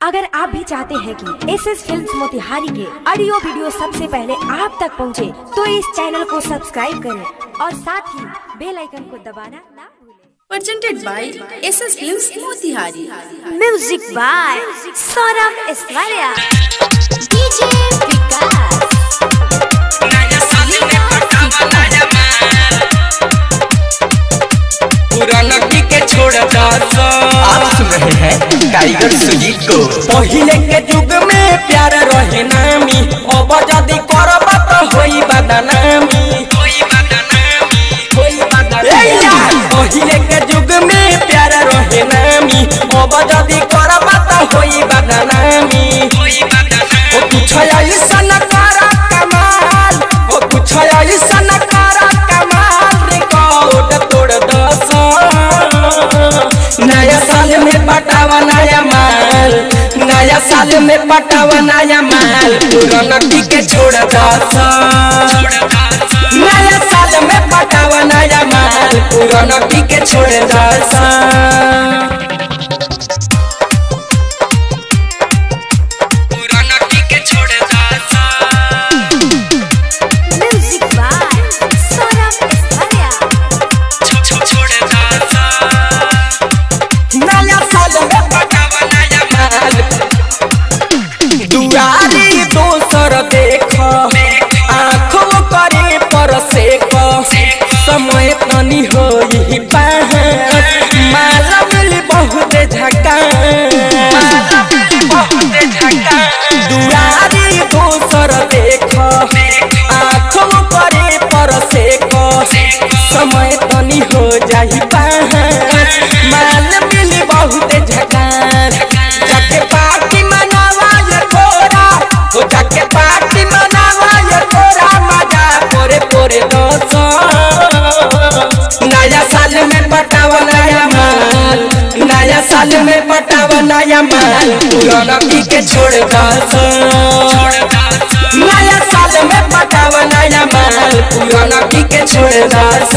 अगर आप भी चाहते हैं कि एसएस फिल्म्स मोतिहारी के ऑडियो वीडियो सबसे पहले आप तक पहुंचे, तो इस चैनल को सब्सक्राइब करें और साथ ही बेल आइकन को दबाना ना भूलें। Presented by SS Films Motihari. Music by Saurabh Aishwarya, DJ Vikas. पुराना के छोड़ आप सुन रहे हैं टाइगर सुजीत को। पहले के युग में प्यार रहे नामी, अब जदी करब तो होई बदनामी। पहले के युग में प्यार रहे नामी, अब जदी करब तो होई बदनामी। ओ कुछ ऐसा न करा कमाल, ओ कुछ ऐसा न करा कमाल, रिकॉर्ड तोड़ दस। नया साल में पटावा नया माल, नया साल में पटावा नया माल, पुराना के छोड़ दस। नया साल में पटावा नया माल, पुराना के छोड़ दस। Music by Saurabh Aishwarya. नया साल में पटावा नया माल, दुआरी दोसर देख, आँखों करे पर सेक। समय तनी होई पाहर, माला मिली बहुत झकास। दुआरी दोसर देख, आँखों करे पर सेक। समय तनी हो जाई पाहर, माला मिली बहुत झकास। जाके पार्टी मनावा ये तोरा, ओ जाके पार्टी मनावा ये तोरा, मजा पोरे पोरे दोस्त। नया साल में पटावा नया माल, नया साल में पटावा नया माल, पुराना के छोड़ दस। नया साल में पटावा नया माल, पुराना के छोड़ दस।